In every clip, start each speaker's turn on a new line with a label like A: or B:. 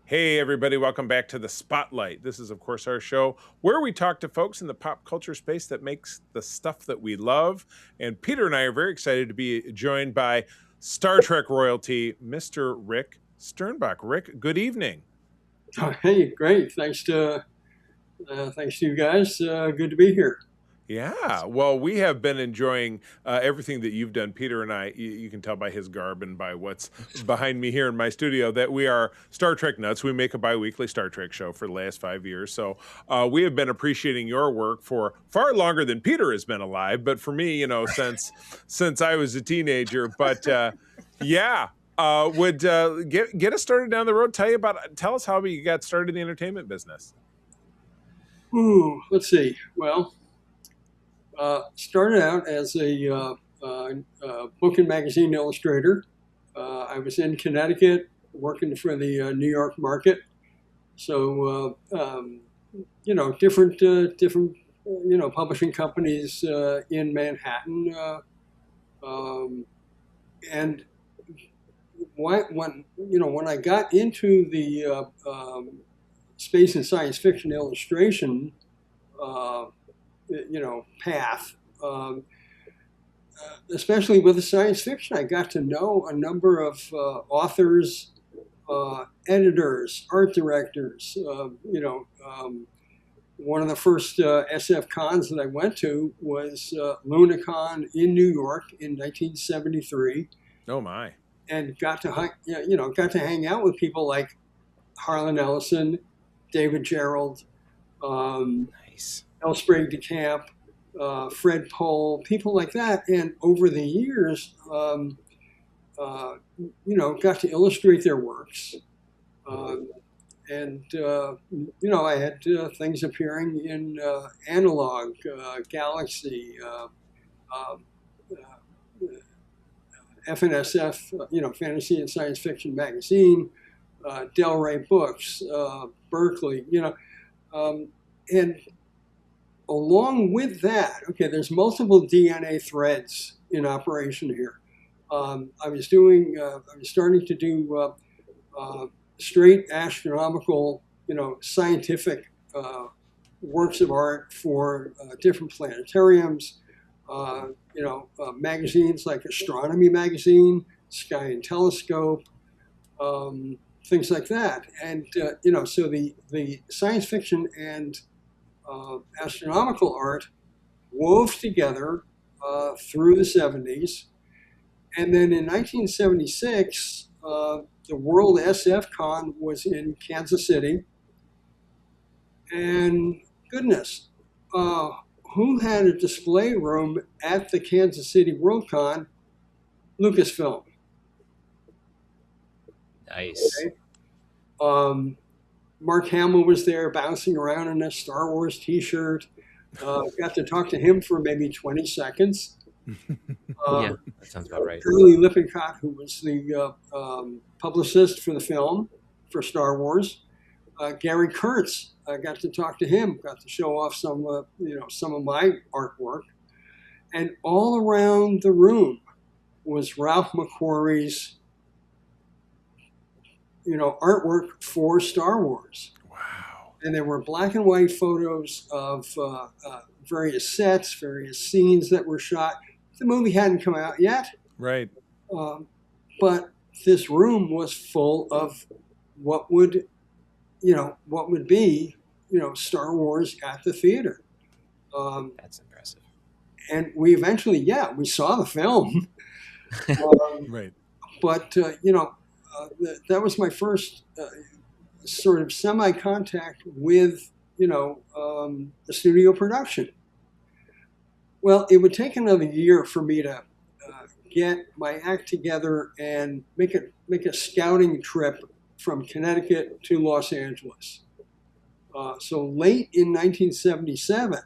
A: Hey, everybody, welcome back to The Spotlight. This is, of course, our show where we talk to folks in the pop culture space that makes the stuff that we love. And Peter and I are very excited to be joined by Star Trek royalty, Mr. Rick Sternbach. Rick, good evening.
B: Oh, hey, great. Thanks to you guys. Good to be here.
A: Yeah, well, we have been enjoying everything that you've done, Peter and I. You can tell by his garb and by what's behind me here in my studio that we are Star Trek nuts. We make a bi-weekly Star Trek show for the last 5 years. So we have been appreciating your work for far longer than Peter has been alive. But for me, since I was a teenager. But yeah, would get us started down the road. Tell us how you got started in the entertainment business.
B: Ooh, let's see. Well, started out as a book and magazine illustrator. I was in Connecticut working for the New York market. So, different publishing companies in Manhattan. And when I got into the space and science fiction illustration, path, especially with the science fiction, I got to know a number of authors, editors, art directors. One of the first SF cons that I went to was LunaCon in New York in 1973.
A: Oh my!
B: And got to hang out with people like Harlan Ellison, David Gerald,
A: Nice.
B: L. Sprague de Camp, Fred Pohl, people like that. And over the years, got to illustrate their works. I had things appearing in Analog, Galaxy, FNSF, Fantasy and Science Fiction Magazine, Del Rey Books, Berkeley, and along with that, there's multiple DNA threads in operation here. I was starting to do straight astronomical, scientific works of art for different planetariums, magazines like Astronomy Magazine, Sky and Telescope, things like that. And, so the science fiction and astronomical art wove together through the 70s. And then in 1976, the World SF Con was in Kansas City. And goodness, who had a display room at the Kansas City World Con? Lucasfilm.
C: Nice.
B: Okay. Mark Hamill was there bouncing around in a Star Wars t-shirt. Got to talk to him for maybe 20 seconds.
C: Yeah, that sounds about right.
B: Curly Lippincott, who was the publicist for the film for Star Wars. Gary Kurtz, I got to talk to him, got to show off some of my artwork. And all around the room was Ralph McQuarrie's artwork for Star Wars.
A: Wow.
B: And there were black and white photos of various sets, various scenes that were shot. The movie hadn't come out yet.
A: Right.
B: But this room was full of what would be, Star Wars at the theater.
C: That's impressive.
B: And we eventually, we saw the film.
A: Right.
B: But, that was my first sort of semi-contact with, the studio production. Well, it would take another year for me to get my act together and make a scouting trip from Connecticut to Los Angeles. So late in 1977,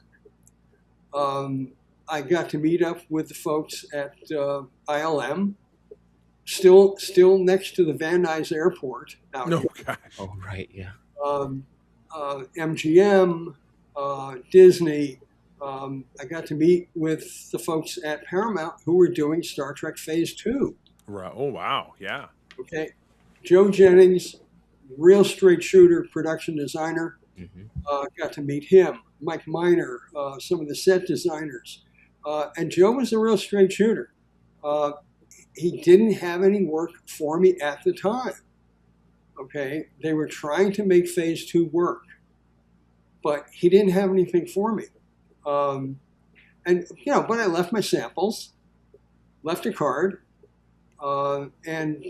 B: I got to meet up with the folks at ILM, still next to the Van Nuys Airport.
A: No, gosh.
C: Oh, right, yeah.
B: MGM, Disney. I got to meet with the folks at Paramount who were doing Star Trek Phase 2.
A: Right. Oh, wow. Yeah.
B: Okay. Joe Jennings real straight shooter production designer.
C: Mm-hmm.
B: Got to meet him, Mike Miner, some of the set designers. And Joe was a real straight shooter. He didn't have any work for me at the time. Okay, they were trying to make phase 2 work, but he didn't have anything for me. And but I left my samples, left a card, and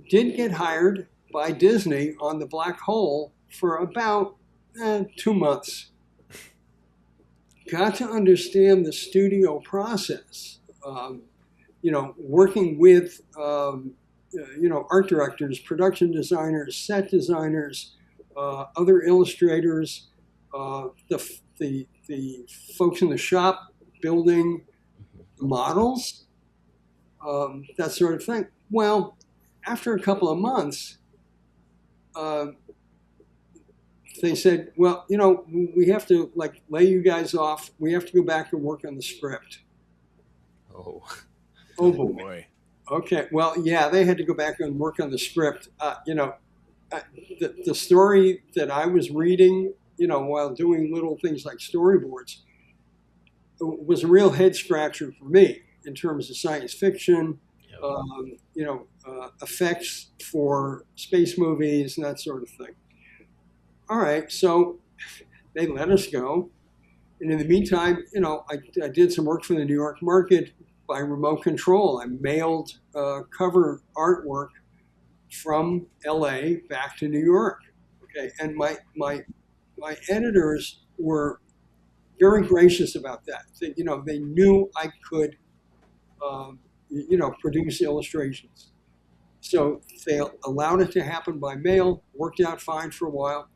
B: did get hired by Disney on the Black Hole for about 2 months. Got to understand the studio process. Working with art directors, production designers, set designers, other illustrators, the folks in the shop building models, that sort of thing. Well, after a couple of months, they said, well, we have to lay you guys off. We have to go back and work on the script.
C: Oh.
B: Oh boy. Okay. Well, yeah, they had to go back and work on the script. The story that I was reading, while doing little things like storyboards, was a real head scratcher for me in terms of science fiction, effects for space movies and that sort of thing. All right, so they let us go. And in the meantime, I did some work for the New York market by remote control. I mailed cover artwork from LA back to New York. Okay, and my editors were very gracious about that. They knew I could, produce illustrations. So they allowed it to happen by mail. Worked out fine for a while.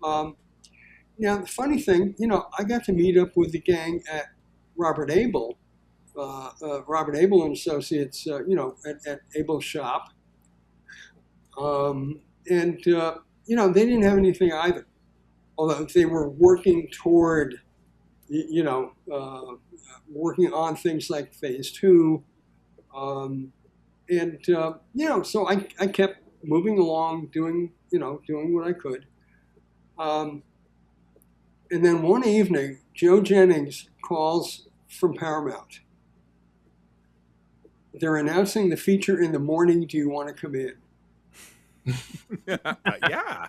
B: Now the funny thing, I got to meet up with the gang at Robert Abel, Robert Abel and Associates, at Abel's shop, and they didn't have anything either. Although they were working toward, working on things like phase 2, so I kept moving along, doing what I could. And then one evening, Joe Jennings calls from Paramount. They're announcing the feature in the morning. Do you want to come in?
A: Yeah.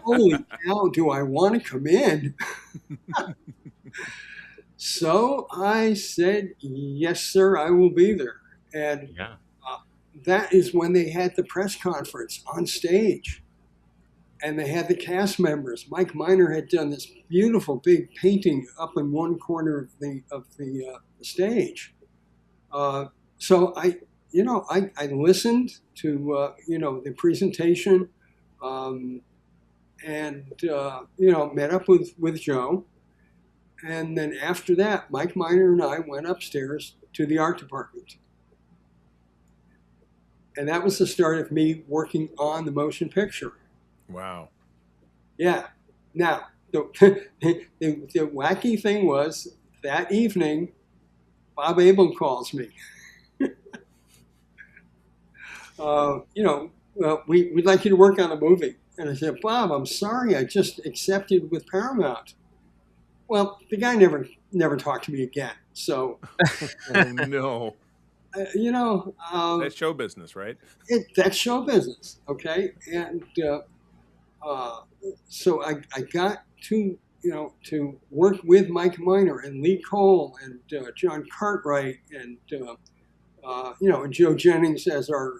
B: Holy cow, do I want to come in? So I said, yes, sir, I will be there. And that is when they had the press conference on stage. And they had the cast members. Mike Miner had done this beautiful big painting up in one corner of the stage. So I listened to the presentation, and met up with Joe, and then after that, Mike Miner and I went upstairs to the art department, and that was the start of me working on the motion picture.
A: Wow.
B: Yeah. Now, the wacky thing was that evening, Bob Abel calls me. We'd like you to work on a movie. And I said, Bob, I'm sorry, I just accepted with Paramount. Well, the guy never talked to me again. So,
A: oh, no.
B: That's
A: show business, right?
B: That's show business, okay? And so I got to work with Mike Miner and Lee Cole and John Cartwright and and Joe Jennings as our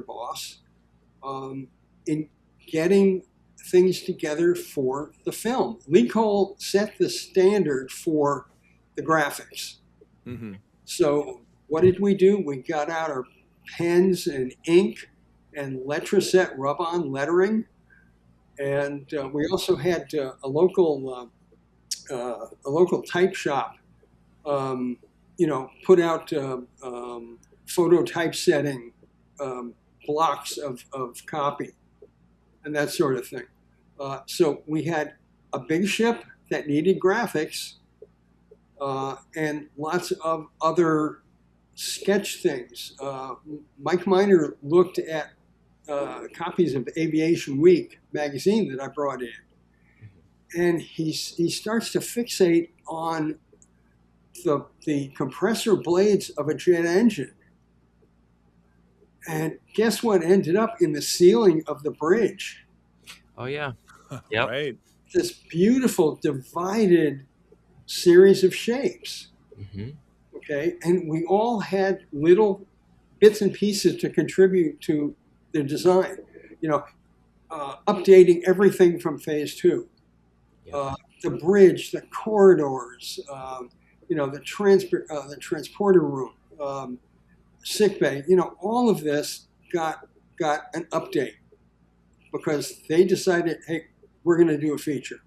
B: boss, in getting things together for the film. Lee Cole set the standard for the graphics.
A: Mm-hmm.
B: So what did we do? We got out our pens and ink and Letraset rub-on lettering. And we also had a local type shop, put out photo typesetting blocks of copy and that sort of thing. So we had a big ship that needed graphics and lots of other sketch things. Mike Miner looked at copies of Aviation Week magazine that I brought in. And he starts to fixate on the compressor blades of a jet engine. And guess what ended up in the ceiling of the bridge?
C: Oh, yeah. Yep.
A: Right.
B: This beautiful divided series of shapes.
C: Mm-hmm.
B: Okay. And we all had little bits and pieces to contribute to the design, updating everything from phase 2.
C: Yep.
B: The bridge, the corridors, the transporter room, sick bay, all of this got an update because they decided, hey, we're going to do a feature.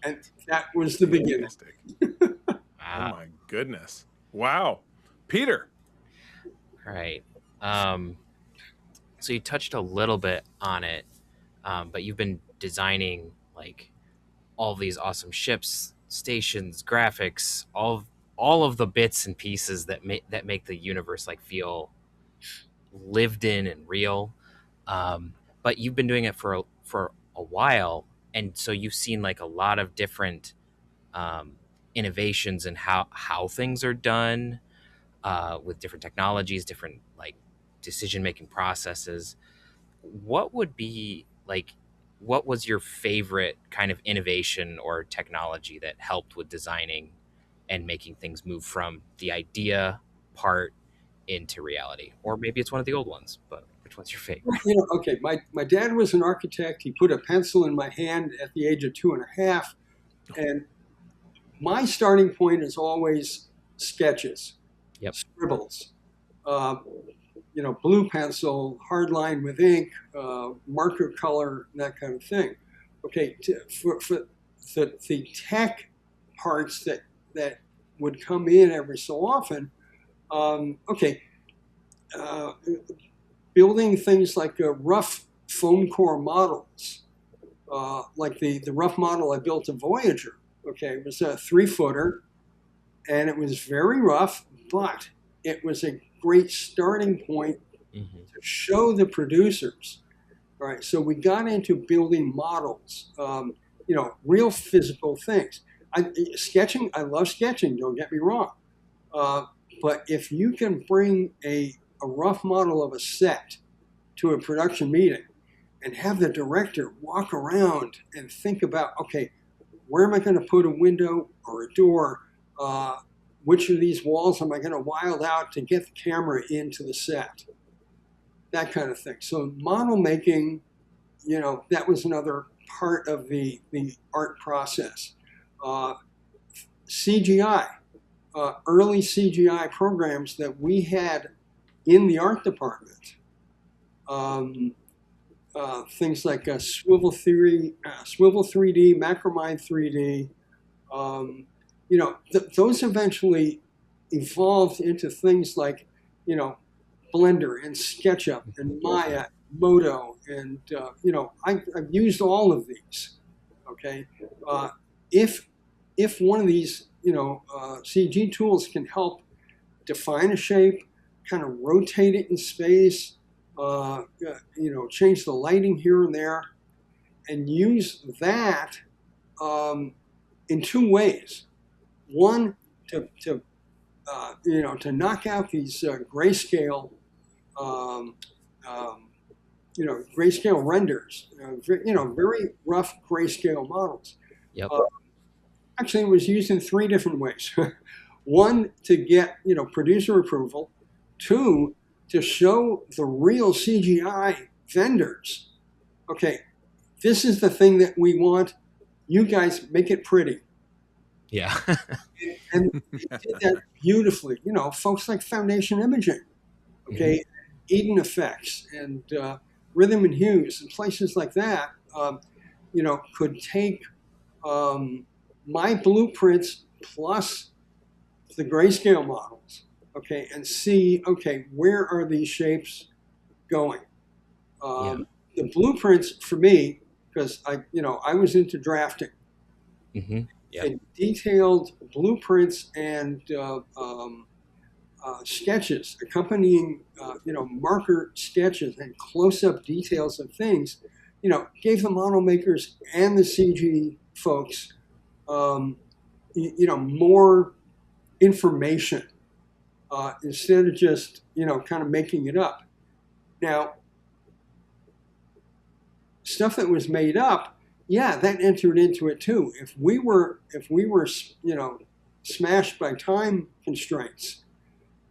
B: And that was the beginning.
A: Oh my goodness. Wow. Peter.
C: Right. So you touched a little bit on it, but you've been designing like all these awesome ships, stations, graphics, all of the bits and pieces that make the universe like feel lived in and real. But you've been doing it for a while, and so you've seen like a lot of different innovations in how things are done with different technologies, different like decision-making processes. What would be like, what was your favorite kind of innovation or technology that helped with designing and making things move from the idea part into reality? Or maybe it's one of the old ones, but which one's your favorite?
B: Okay, my dad was an architect. He put a pencil in my hand at the age of 2.5. And my starting point is always sketches,
C: Yep.
B: scribbles, blue pencil, hard line with ink, marker color, that kind of thing. Okay, for the tech parts that would come in every so often, building things like rough foam core models, like the rough model I built of Voyager. Okay, it was a 3-footer, and it was very rough, but it was a great starting point to show the producers. All right, so we got into building models, real physical things. Sketching, I love sketching, don't get me wrong. But if you can bring a rough model of a set to a production meeting and have the director walk around and think about, okay, where am I going to put a window or a door? Which of these walls am I going to wild out to get the camera into the set? That kind of thing. So model making, that was another part of the art process. CGI, early CGI programs that we had in the art department. Things like Swivel 3D, Macromine 3D. Those eventually evolved into things like, Blender and SketchUp and Maya, Modo, and I've used all of these. Okay, if one of these CG tools can help define a shape, kind of rotate it in space, change the lighting here and there, and use that in 2 ways. One, to knock out these grayscale, grayscale renders, very rough grayscale models.
C: Yep.
B: Actually, it was used in 3 different ways. One, to get producer approval. 2, to show the real CGI vendors, okay, this is the thing that we want. You guys make it pretty.
C: Yeah.
B: And they did that beautifully. Folks like Foundation Imaging, okay, Eden Effects, and Rhythm and Hues, and places like that, could take my blueprints plus the grayscale models, okay, and see, okay, where are these shapes going? The blueprints for me, because I was into drafting.
C: Yep.
B: And detailed blueprints and sketches, accompanying, marker sketches and close-up details of things, gave the model makers and the CG folks, more information instead of just, kind of making it up. Now, stuff that was made up, yeah, that entered into it too. If we were, smashed by time constraints,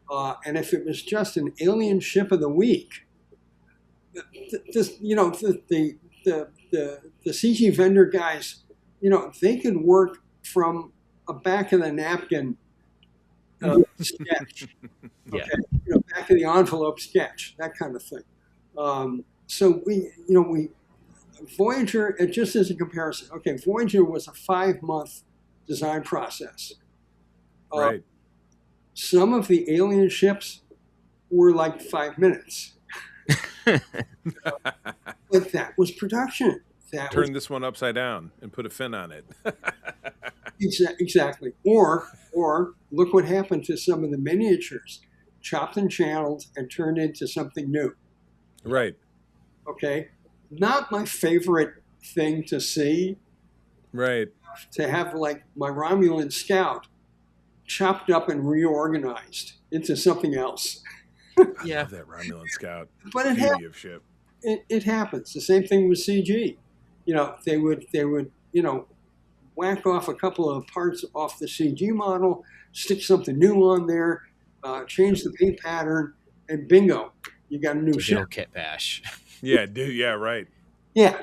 B: and if it was just an alien ship of the week, the CG vendor guys, they could work from a back of the napkin sketch,
C: Yeah.
B: okay, back of the envelope sketch, that kind of thing. So we Voyager, just as a comparison, okay, Voyager was a 5-month design process.
A: Right.
B: Some of the alien ships were like 5 minutes. But that was production.
A: Turn this one upside down and put a fin on it.
B: Exactly. Or look what happened to some of the miniatures, chopped and channeled and turned into something new.
A: Right.
B: Okay. Not my favorite thing to see.
A: Right.
B: To have like my Romulan scout chopped up and reorganized into something else.
C: Yeah.
A: I love that Romulan scout.
B: But it
A: Beauty of ship.
B: It happens. The same thing with CG. They would whack off a couple of parts off the CG model, stick something new on there, change the paint pattern, and bingo, you got a new
C: Digital
B: ship.
C: kit bash.
A: Yeah, dude. Yeah, right.
B: Yeah.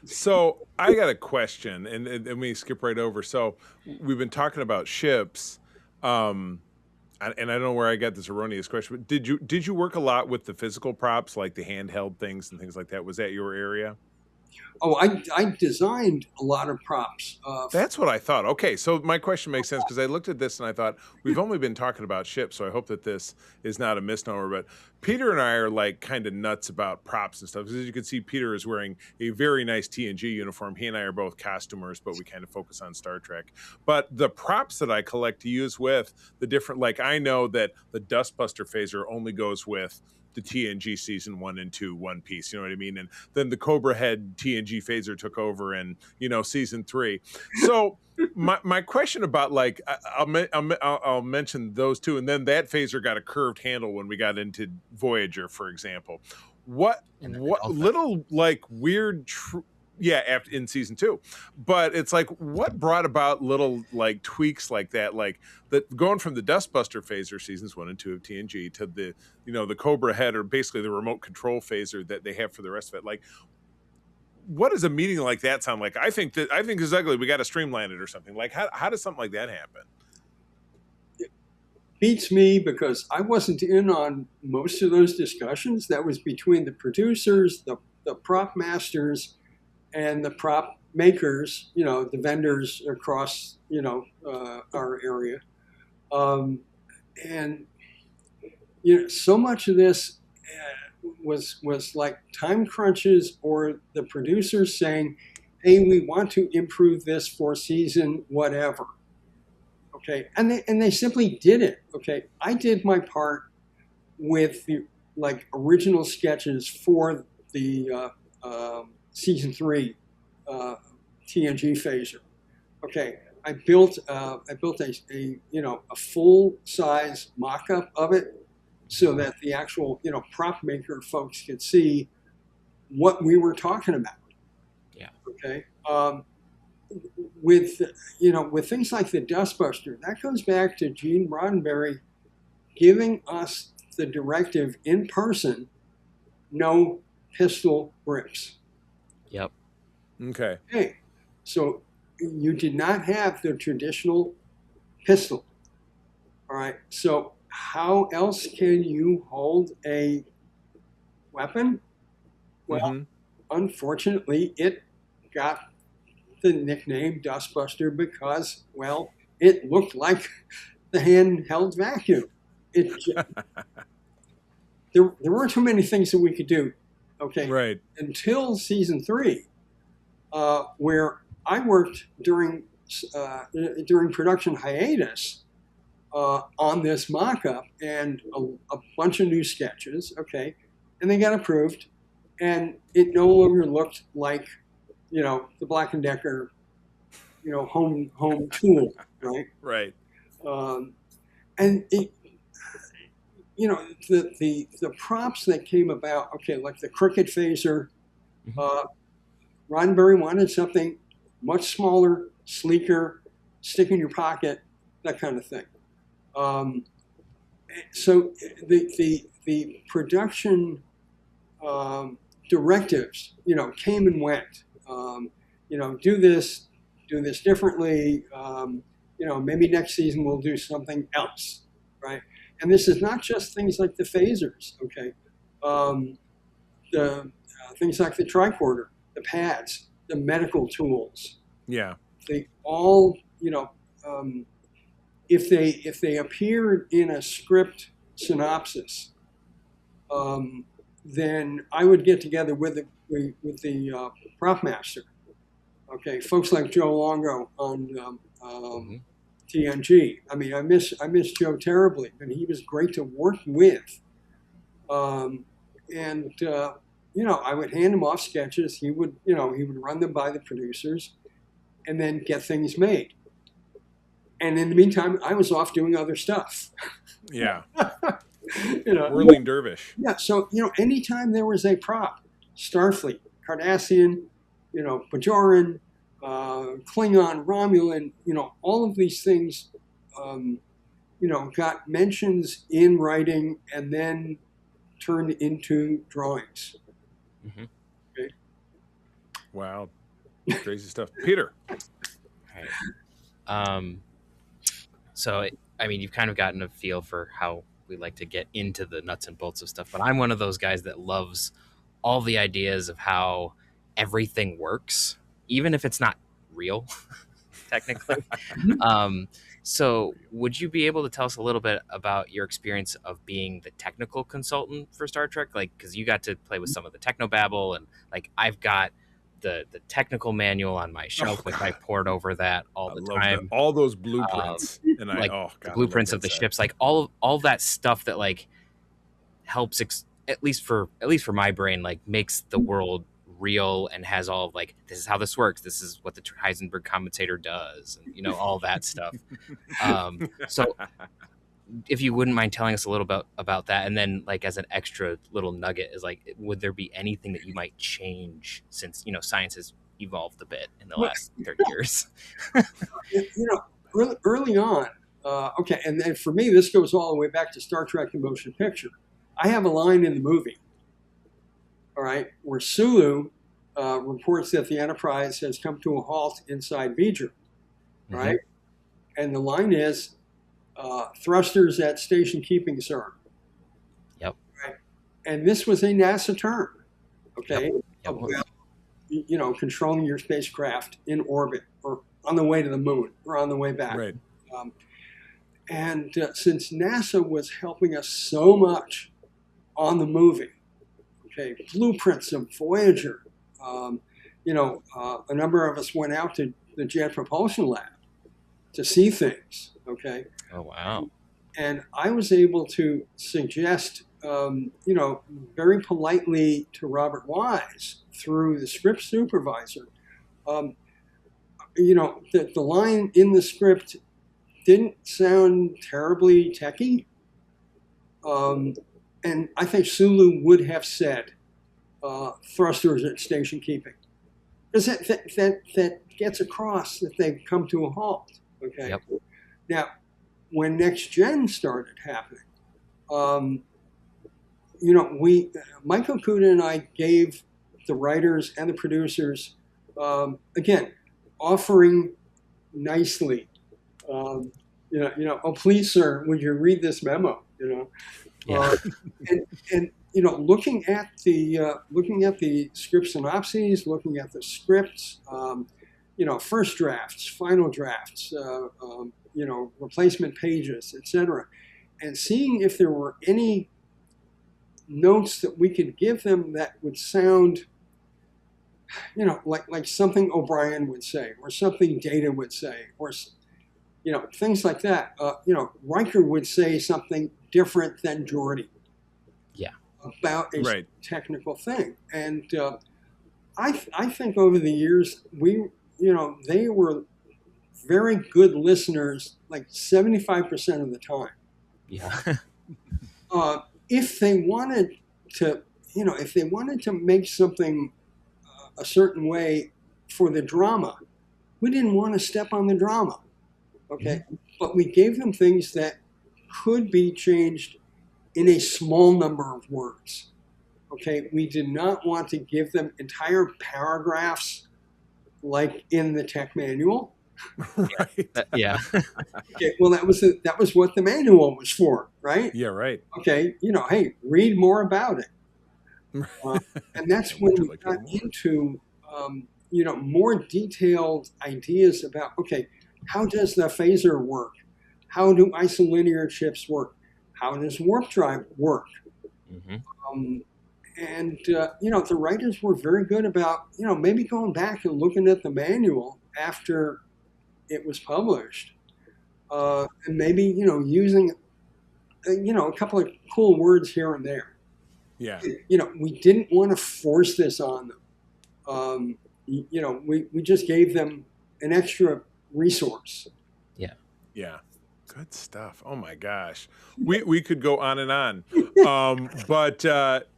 A: So I got a question, and we skip right over. So we've been talking about ships, and I don't know where I got this erroneous question, but did you work a lot with the physical props, like the handheld things and things like that? Was that your area?
B: Oh, I designed a lot of props.
A: That's what I thought. Okay, so my question makes sense because I looked at this and I thought we've only been talking about ships, so I hope that this is not a misnomer. But Peter and I are like kind of nuts about props and stuff because as you can see, Peter is wearing a very nice TNG uniform. He and I are both costumers, but we kind of focus on Star Trek. But the props that I collect to use with the different, like I know that the Dustbuster phaser only goes with the TNG season 1 and 2 One Piece, you know what I mean? And then the Cobra Head TNG phaser took over in, season 3. So my question about like, I'll mention those two. And then that phaser got a curved handle when we got into Voyager, for example. What little like weird, after in season 2, but it's like what brought about little like tweaks like that, like that going from the Dustbuster phaser seasons 1 and 2 of TNG to the the Cobra Head, or basically the remote control phaser that they have for the rest of it. Like, what does a meeting like that sound like? I think it's ugly. We got to streamline it or something. Like, how does something like that happen?
B: It beats me because I wasn't in on most of those discussions. That was between the producers, the prop masters, and the prop makers, the vendors across, our area. And, so much of this was like time crunches or the producers saying, hey, we want to improve this for season whatever. Okay. And they simply did it. Okay. I did my part with the original sketches for the season 3 TNG phaser. Okay, I built a full size mock-up of it so that the actual prop maker folks could see what we were talking about.
C: Yeah.
B: Okay. With things like the Dustbuster, that goes back to Gene Roddenberry giving us the directive in person: no pistol grips.
C: Yep.
A: Okay.
B: Okay, so you did not have the traditional pistol. All right, so how else can you hold a weapon? Well, unfortunately, it got the nickname Dustbuster because, well, it looked like the handheld vacuum. There weren't too many things that we could do. Okay.
A: Right.
B: Until season 3, where I worked during production hiatus, on this mock-up and a bunch of new sketches, okay, and they got approved, and it no longer looked like, the Black & Decker, home tool, right?
A: Right.
B: And it, the props that came about, okay, like the Cricket phaser, Roddenberry wanted something much smaller, sleeker, stick in your pocket, that kind of thing. So the production directives, came and went. Do this differently. Maybe next season we'll do something else, right? And this is not just things like the phasers, okay? The things like the tricorder, the pads, the medical tools.
A: Yeah.
B: They all, if they appeared in a script synopsis, then I would get together with the prop master. Okay, folks like Joe Longo on TNG. I mean, I miss Joe terribly, and he was great to work with. I would hand him off sketches. He would run them by the producers, and then get things made. And in the meantime, I was off doing other stuff.
A: Yeah. Whirling dervish.
B: Yeah. So, anytime there was a prop, Starfleet, Cardassian, Bajoran, Klingon, Romulan, all of these things, got mentions in writing and then turned into drawings.
C: Mm-hmm.
B: Okay.
A: Wow. Crazy stuff. Peter.
C: Right. So, you've kind of gotten a feel for how we like to get into the nuts and bolts of stuff, but I'm one of those guys that loves all the ideas of how everything works, even if it's not real, technically. So would you be able to tell us a little bit about your experience of being the technical consultant for Star Trek? Like, because you got to play with some of the technobabble, and like I've got the technical manual on my shelf, which I poured over that all the time.
A: All those blueprints, and
C: the blueprints of the ships, like all that stuff that like helps at least for my brain, like makes the world real and has all of like, this is how this works, this is what the Heisenberg compensator does, and all that stuff. So if you wouldn't mind telling us a little bit about that, and then like as an extra little nugget is like, would there be anything that you might change since science has evolved a bit in the last 30 years?
B: Early on, okay, and then for me this goes all the way back to Star Trek the Motion Picture. I have a line in the movie, all right, where Sulu reports that the Enterprise has come to a halt inside V'ger, right? Mm-hmm. And the line is, thrusters at station keeping, sir.
C: Yep.
B: Right? And this was a NASA term, okay?
C: Yep.
B: About, controlling your spacecraft in orbit or on the way to the moon or on the way back.
A: Right.
B: Since NASA was helping us so much on the movie, okay, blueprints of Voyager, a number of us went out to the Jet Propulsion Lab to see things, okay?
C: Oh, wow.
B: And I was able to suggest, very politely to Robert Wise through the script supervisor, that the line in the script didn't sound terribly techy. And I think Sulu would have said thrusters at station keeping. Because that gets across that they've come to a halt. Okay.
C: Yep.
B: Now, when Next Gen started happening, Mike Okuda and I gave the writers and the producers, again, offering nicely, oh, please, sir, would you read this memo?
C: Yeah.
B: And looking at the script synopses, looking at the scripts, first drafts, final drafts, replacement pages, etc., and seeing if there were any notes that we could give them that would sound, like something O'Brien would say, or something Data would say, or things like that. Riker would say something different than Geordie
C: Yeah.
B: about a
A: Right.
B: technical thing. And I think over the years, they were very good listeners, like 75% of the time.
C: Yeah.
B: If they wanted to make something a certain way for the drama, we didn't want to step on the drama. Okay. But we gave them things that could be changed in a small number of words. Okay. We did not want to give them entire paragraphs like in the tech manual.
A: Right.
C: Yeah.
B: Okay. Well, that was what the manual was for, right?
A: Yeah, right.
B: Okay. Hey, read more about it. And that's when
A: Would you
B: we
A: like to
B: got
A: know more?
B: into, more detailed ideas about, okay, how does the phaser work? How do isolinear chips work? How does warp drive work?
C: Mm-hmm.
B: And the writers were very good about, maybe going back and looking at the manual after it was published, and maybe, using, a couple of cool words here and there.
A: Yeah.
B: We didn't want to force this on them. We just gave them an extra resource.
A: Yeah. Good stuff. Oh my gosh. We could go on and on. But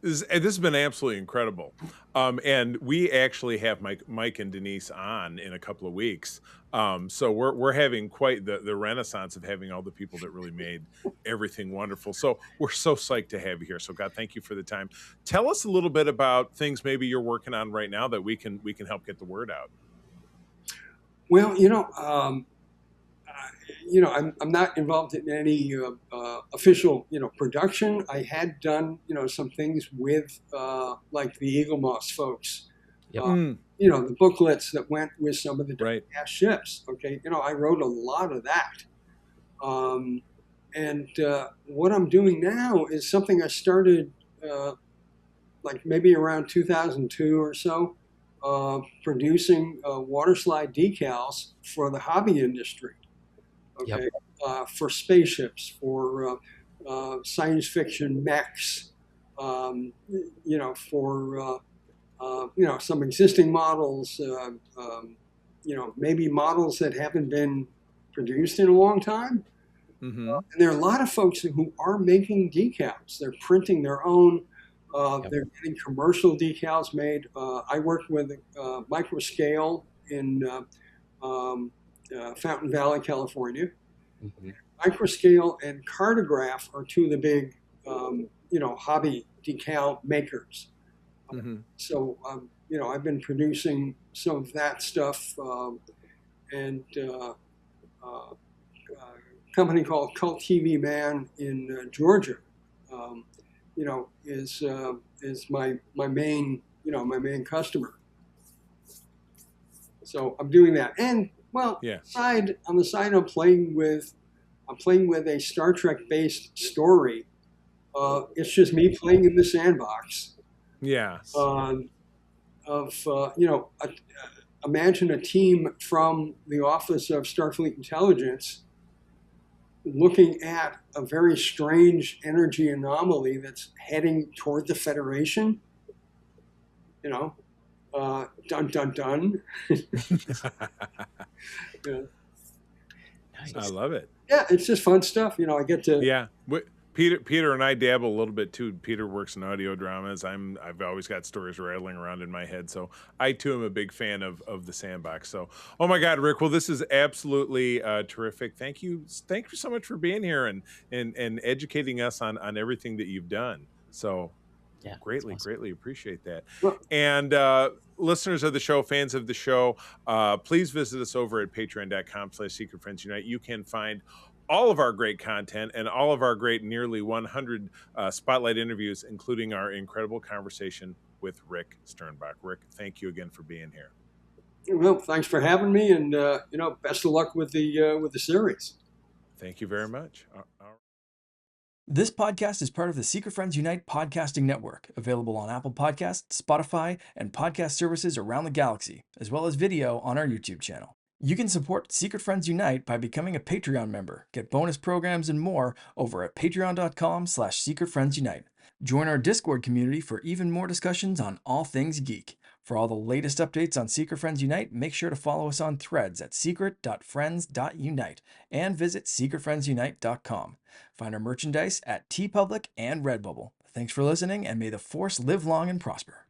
A: this has been absolutely incredible. And we actually have Mike and Denise on in a couple of weeks. So we're having quite the renaissance of having all the people that really made everything wonderful. So we're so psyched to have you here. So God, thank you for the time. Tell us a little bit about things maybe you're working on right now that we can help get the word out.
B: Well, I'm not involved in any official, production. I had done, some things with like the Eagle Moss folks.
C: Yep.
B: The booklets that went with some of the
A: Right.
B: gas ships. Okay, I wrote a lot of that. And what I'm doing now is something I started like maybe around 2002 or so, producing water slide decals for the hobby industry. Okay, for spaceships, for science fiction mechs, for some existing models, maybe models that haven't been produced in a long time.
A: Mm-hmm.
B: And there are a lot of folks who are making decals. They're printing their own. They're getting commercial decals made. I worked with Microscale in Fountain Valley, California.
C: Mm-hmm.
B: Microscale and Cartograph are two of the big, hobby decal makers.
A: Mm-hmm.
B: So, I've been producing some of that stuff, and a company called Cult TV Man in Georgia, is my main, my main customer. So I'm doing that, and on the side, I'm playing with a Star Trek based story. It's just me playing in the sandbox.
A: Yeah.
B: Imagine a team from the Office of Starfleet Intelligence looking at a very strange energy anomaly that's heading toward the Federation. Dun dun dun. Yeah.
C: Nice.
A: I love it.
B: Yeah, it's just fun stuff. I get to.
A: Yeah. Peter and I dabble a little bit too. Peter works in audio dramas. I've always got stories rattling around in my head. So I too am a big fan of the sandbox. So, oh my God, Rick. Well, this is absolutely terrific. Thank you so much for being here and educating us on everything that you've done. So
C: Yeah,
A: greatly
C: awesome.
A: Appreciate that.
B: Well,
A: and listeners of the show, fans of the show, please visit us over at patreon.com/secretfriendsunite. You can find all of our great content and all of our great nearly 100 spotlight interviews, including our incredible conversation with Rick Sternbach. Rick, thank you again for being here.
B: Well, thanks for having me, and best of luck with the series.
A: Thank you very much.
D: This podcast is part of the Secret Friends Unite podcasting network, available on Apple Podcasts, Spotify, and podcast services around the galaxy, as well as video on our YouTube channel. You can support Secret Friends Unite by becoming a Patreon member. Get bonus programs and more over at patreon.com/secretfriendsunite. Join our Discord community for even more discussions on all things geek. For all the latest updates on Secret Friends Unite, make sure to follow us on Threads at secret.friends.unite and visit secretfriendsunite.com. Find our merchandise at TeePublic and Redbubble. Thanks for listening, and may the Force live long and prosper.